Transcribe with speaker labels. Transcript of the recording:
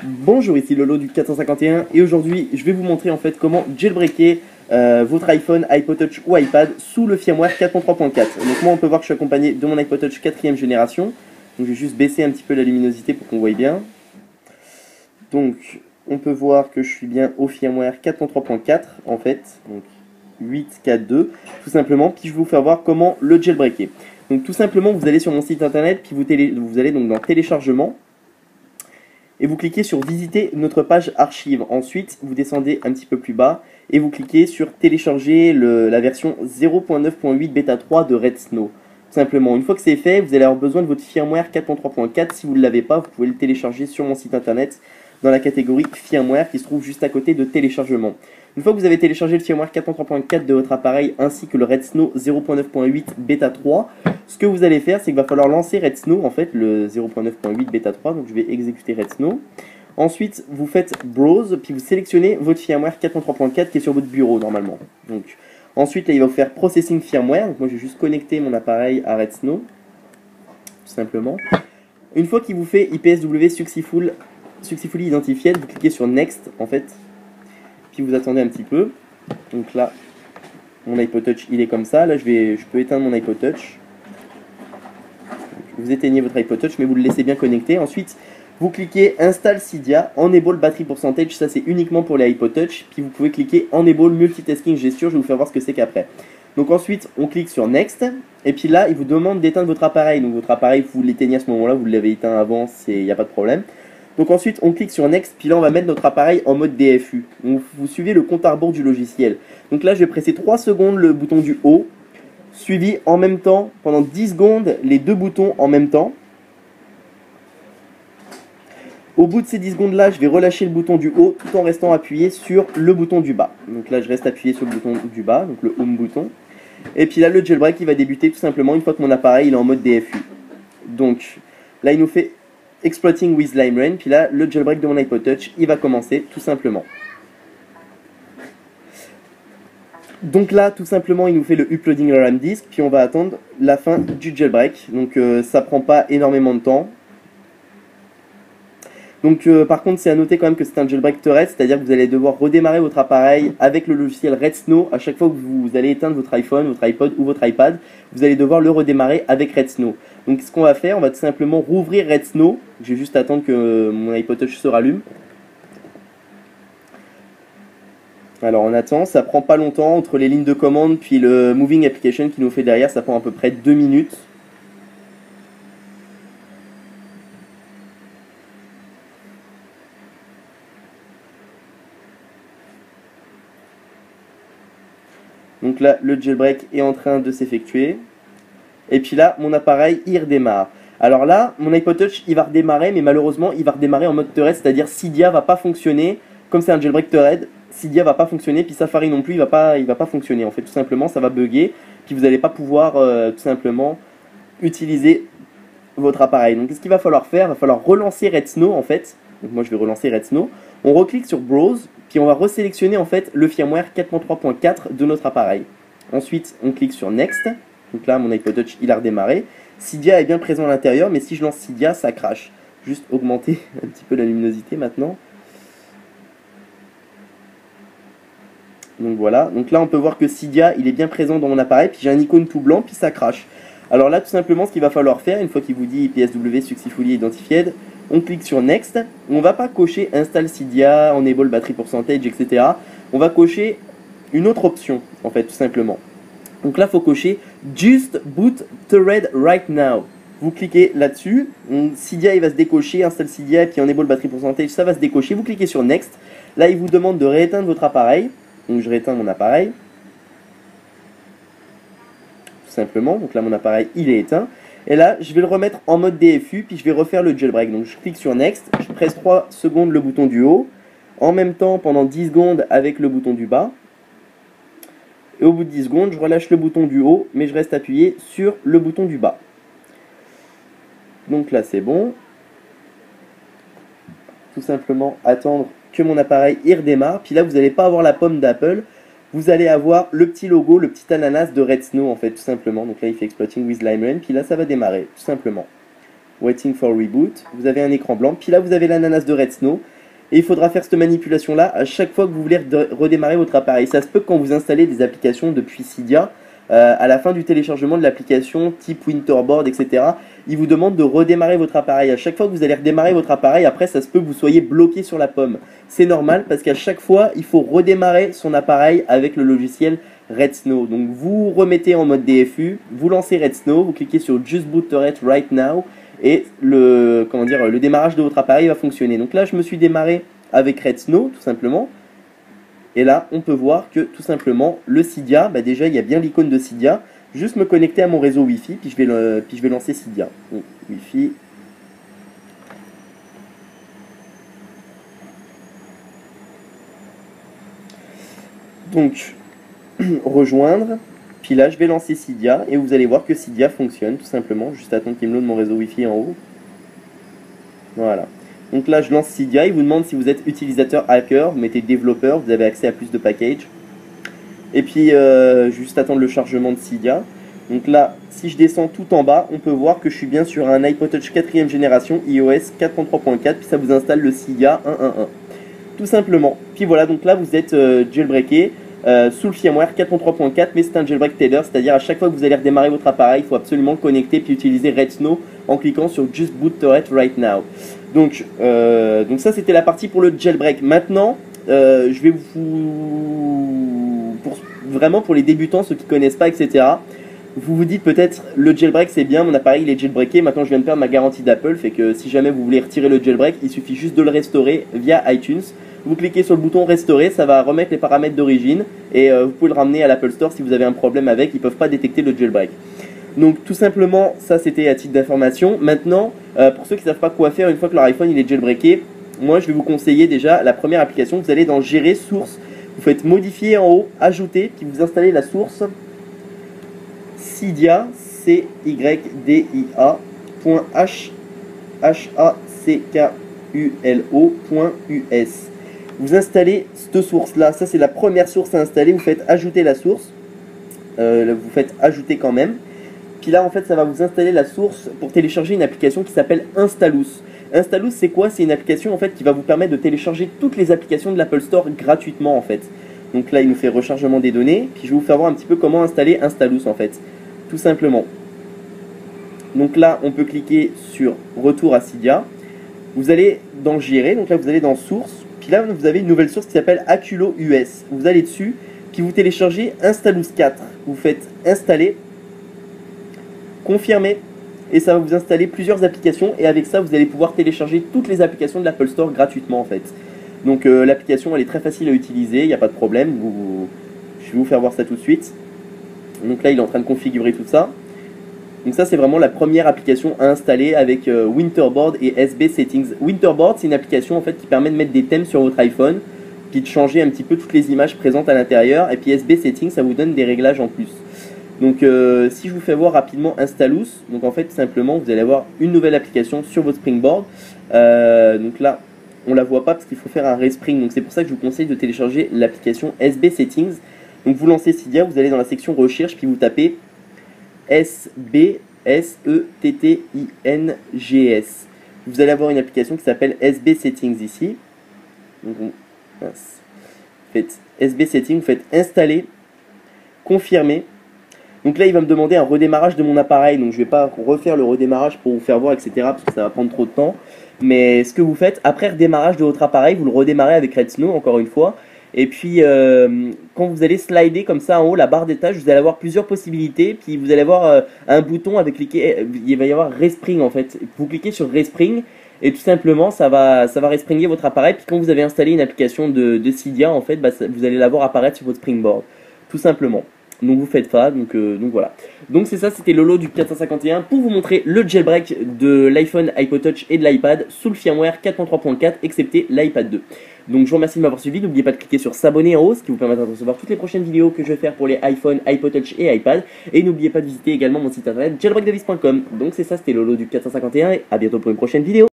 Speaker 1: Bonjour, ici Lolo du 451 et aujourd'hui je vais vous montrer en fait comment jailbreaker votre iPhone, iPod Touch ou iPad sous le firmware 4.3.4. Donc moi on peut voir que je suis accompagné de mon iPod Touch 4ème génération. Donc je vais juste baisser un petit peu la luminosité pour qu'on voit bien. Donc on peut voir que je suis bien au firmware 4.3.4 en fait, donc 8.4.2 tout simplement. Puis je vais vous faire voir comment le jailbreaker. Donc tout simplement vous allez sur mon site internet, puis vous allez donc dans téléchargement. Et vous cliquez sur visiter notre page archive. Ensuite, vous descendez un petit peu plus bas et vous cliquez sur télécharger la version 0.9.8 bêta 3 de Redsn0w. Tout simplement, une fois que c'est fait, vous allez avoir besoin de votre firmware 4.3.4. Si vous ne l'avez pas, vous pouvez le télécharger sur mon site internet dans la catégorie firmware qui se trouve juste à côté de téléchargement. Une fois que vous avez téléchargé le firmware 4.3.4 de votre appareil ainsi que le Redsn0w 0.9.8 bêta 3, ce que vous allez faire, c'est qu'il va falloir lancer Redsn0w, en fait, le 0.9.8 bêta 3, donc je vais exécuter Redsn0w. Ensuite, vous faites Browse, puis vous sélectionnez votre firmware 4.3.4 qui est sur votre bureau, normalement. Donc, ensuite, là, il va vous faire Processing Firmware, donc moi je vais juste connecter mon appareil à Redsn0w, tout simplement. Une fois qu'il vous fait IPSW Successfully Identified, vous cliquez sur Next, en fait, puis vous attendez un petit peu. Donc là, mon iPod Touch, il est comme ça. Là, je peux éteindre mon iPod Touch. Vous éteignez votre iPod Touch, mais vous le laissez bien connecté. Ensuite, vous cliquez Install Cydia, Enable Battery Percentage, ça c'est uniquement pour les iPod Touch. Puis vous pouvez cliquer Enable Multitasking Gesture, je vais vous faire voir ce que c'est qu'après. Donc ensuite, on clique sur Next, et puis là, il vous demande d'éteindre votre appareil. Donc votre appareil, vous l'éteignez à ce moment-là, vous l'avez éteint avant, il n'y a pas de problème. Donc ensuite, on clique sur Next, puis là, on va mettre notre appareil en mode DFU. Donc vous suivez le compte à rebours du logiciel. Donc là, je vais presser 3 secondes le bouton du haut, suivi en même temps, pendant 10 secondes, les deux boutons en même temps. Au bout de ces 10 secondes là, je vais relâcher le bouton du haut tout en restant appuyé sur le bouton du bas. Donc là, je reste appuyé sur le bouton du bas, donc le home bouton. Et puis là, le jailbreak il va débuter tout simplement une fois que mon appareil il est en mode DFU. Donc là, il nous fait Exploiting with LimeRain, puis là, le jailbreak de mon iPod Touch, il va commencer tout simplement. Donc là, tout simplement, il nous fait le uploading RAM disk, puis on va attendre la fin du jailbreak. Donc ça prend pas énormément de temps. Donc par contre, c'est à noter quand même que c'est un jailbreak Thread, c'est-à-dire que vous allez devoir redémarrer votre appareil avec le logiciel Redsn0w. À chaque fois que vous allez éteindre votre iPhone, votre iPod ou votre iPad, vous allez devoir le redémarrer avec Redsn0w. Donc ce qu'on va faire, on va tout simplement rouvrir Redsn0w. Je vais juste attendre que mon iPod Touch se rallume. Alors on attend, ça prend pas longtemps entre les lignes de commande puis le Moving Application qui nous fait derrière, ça prend à peu près 2 minutes. Donc là, le jailbreak est en train de s'effectuer. Et puis là, mon appareil, il redémarre. Alors là, mon iPod Touch, il va redémarrer, mais malheureusement, il va redémarrer en mode Thread, c'est-à-dire Cydia va pas fonctionner. Comme c'est un jailbreak Thread, Cydia va pas fonctionner, puis Safari non plus, il va pas fonctionner. En fait, tout simplement, ça va bugger, puis vous n'allez pas pouvoir tout simplement utiliser votre appareil. Donc, qu'est-ce qu'il va falloir faire? Il va falloir relancer Redsn0w, en fait. Donc moi, je vais relancer Redsn0w. On reclique sur Browse, puis on va resélectionner en fait le firmware 4.3.4 de notre appareil. Ensuite, on clique sur Next. Donc là, mon iPod Touch, il a redémarré. Cydia est bien présent à l'intérieur, mais si je lance Cydia, ça crache. Juste augmenter un petit peu la luminosité maintenant. Donc voilà. Donc là, on peut voir que Cydia, il est bien présent dans mon appareil, puis j'ai un icône tout blanc, puis ça crache. Alors là, tout simplement, ce qu'il va falloir faire, une fois qu'il vous dit IPSW Successfully Identified, on clique sur Next. On ne va pas cocher Install Cydia, Enable Battery Percentage, etc. On va cocher une autre option, en fait, tout simplement. Donc là, il faut cocher Just Boot Thread Right Now. Vous cliquez là-dessus. Cydia, il va se décocher. Install Cydia, et puis Enable Battery Percentage, ça va se décocher. Vous cliquez sur Next. Là, il vous demande de rééteindre votre appareil. Donc je rééteins mon appareil. Tout simplement. Donc là, mon appareil, il est éteint. Et là, je vais le remettre en mode DFU, puis je vais refaire le jailbreak. Donc je clique sur Next, je presse 3 secondes le bouton du haut, en même temps pendant 10 secondes avec le bouton du bas. Et au bout de 10 secondes, je relâche le bouton du haut, mais je reste appuyé sur le bouton du bas. Donc là, c'est bon. Tout simplement attendre que mon appareil y redémarre. Puis là, vous n'allez pas avoir la pomme d'Apple. Vous allez avoir le petit logo, le petit ananas de Redsn0w en fait, tout simplement. Donc là, il fait Exploiting with LimeRain, puis là, ça va démarrer, tout simplement. Waiting for Reboot. Vous avez un écran blanc, puis là, vous avez l'ananas de Redsn0w. Et il faudra faire cette manipulation-là à chaque fois que vous voulez redémarrer votre appareil. Ça se peut que quand vous installez des applications depuis Cydia, à la fin du téléchargement de l'application type Winterboard, etc., il vous demande de redémarrer votre appareil. À chaque fois que vous allez redémarrer votre appareil, après ça se peut que vous soyez bloqué sur la pomme. C'est normal parce qu'à chaque fois, il faut redémarrer son appareil avec le logiciel Redsn0w. Donc vous remettez en mode DFU, vous lancez Redsn0w, vous cliquez sur Just Boot Turret Right Now et le démarrage de votre appareil va fonctionner. Donc là, je me suis démarré avec Redsn0w tout simplement. Et là, on peut voir que tout simplement, le Cydia, déjà il y a bien l'icône de Cydia. Juste me connecter à mon réseau Wi-Fi, puis je vais lancer Cydia. Donc, Wi-Fi. Donc, rejoindre. Puis là, je vais lancer Cydia et vous allez voir que Cydia fonctionne tout simplement. Juste attendre qu'il me load mon réseau Wi-Fi en haut. Voilà. Donc là, je lance Cydia. Il vous demande si vous êtes utilisateur hacker. Vous mettez développeur. Vous avez accès à plus de packages. Et puis, juste attendre le chargement de Cydia. Donc là, si je descends tout en bas, on peut voir que je suis bien sur un iPod Touch 4ème génération iOS 4.3.4. Puis ça vous installe le Cydia 1.1.1. Tout simplement. Puis voilà, donc là, vous êtes jailbreaké sous le firmware 4.3.4. Mais c'est un jailbreak Tether. C'est-à-dire à chaque fois que vous allez redémarrer votre appareil, il faut absolument le connecter puis utiliser Redsn0w en cliquant sur Just Boot Turret Right Now. Donc ça, c'était la partie pour le jailbreak. Maintenant, je vais vraiment pour les débutants, ceux qui ne connaissent pas, etc. Vous vous dites peut-être, le jailbreak c'est bien, mon appareil il est jailbreaké, maintenant je viens de perdre ma garantie d'Apple, fait que si jamais vous voulez retirer le jailbreak, il suffit juste de le restaurer via iTunes. Vous cliquez sur le bouton restaurer, ça va remettre les paramètres d'origine et vous pouvez le ramener à l'Apple Store si vous avez un problème avec, ils ne peuvent pas détecter le jailbreak. Donc tout simplement, ça c'était à titre d'information. Maintenant, pour ceux qui ne savent pas quoi faire une fois que leur iPhone il est jailbreaké, moi je vais vous conseiller déjà la première application, vous allez dans gérer source, vous faites modifier en haut, ajouter, puis vous installez la source Cydia, cydia.hackulo.us. Vous installez cette source là, ça c'est la première source à installer, vous faites ajouter la source, vous faites ajouter quand même. Puis là en fait ça va vous installer la source pour télécharger une application qui s'appelle Installous. Installous c'est quoi? C'est une application en fait qui va vous permettre de télécharger toutes les applications de l'Apple Store gratuitement en fait. Donc là il nous fait rechargement des données, puis je vais vous faire voir un petit peu comment installer Installous en fait, tout simplement. Donc là on peut cliquer sur retour à Cydia, vous allez dans gérer, donc là vous allez dans source, puis là vous avez une nouvelle source qui s'appelle Hackulo US. Vous allez dessus, puis vous téléchargez Installous 4, vous faites installer, confirmer, et ça va vous installer plusieurs applications, et avec ça vous allez pouvoir télécharger toutes les applications de l'Apple Store gratuitement en fait. Donc l'application elle est très facile à utiliser, il n'y a pas de problème, je vais vous faire voir ça tout de suite. Donc là il est en train de configurer tout ça. Donc ça c'est vraiment la première application à installer avec Winterboard et SB Settings. Winterboard c'est une application en fait qui permet de mettre des thèmes sur votre iPhone, puis de changer un petit peu toutes les images présentes à l'intérieur, et puis SB Settings ça vous donne des réglages en plus. Donc si je vous fais voir rapidement Installous, donc en fait simplement vous allez avoir une nouvelle application sur votre Springboard. Donc là on la voit pas parce qu'il faut faire un respring, donc c'est pour ça que je vous conseille de télécharger l'application SB Settings. Donc vous lancez Cydia, vous allez dans la section recherche, puis vous tapez SB SETTINGS. Vous allez avoir une application qui s'appelle SB Settings ici. Donc vous faites SB Settings, vous faites installer, confirmer. Donc là il va me demander un redémarrage de mon appareil, donc je ne vais pas refaire le redémarrage pour vous faire voir, etc. parce que ça va prendre trop de temps. Mais ce que vous faites, après redémarrage de votre appareil, vous le redémarrez avec Redsn0w encore une fois. Et puis quand vous allez slider comme ça en haut, la barre des tâches, vous allez avoir plusieurs possibilités. Puis vous allez avoir un bouton avec cliquer, il va y avoir Respring en fait. Vous cliquez sur Respring et tout simplement ça va respringer votre appareil. Puis quand vous avez installé une application de Cydia en fait, vous allez la voir apparaître sur votre Springboard. Tout simplement. Donc vous faites ça, donc voilà. Donc c'est ça, c'était Lolo du 451 pour vous montrer le jailbreak de l'iPhone, iPod Touch et de l'iPad sous le firmware 4.3.4 excepté l'iPad 2. Donc je vous remercie de m'avoir suivi, n'oubliez pas de cliquer sur s'abonner en haut, ce qui vous permettra de recevoir toutes les prochaines vidéos que je vais faire pour les iPhone, iPod Touch et iPad. Et n'oubliez pas de visiter également mon site internet jailbreakdavis.com. Donc c'est ça, c'était Lolo du 451 et à bientôt pour une prochaine vidéo.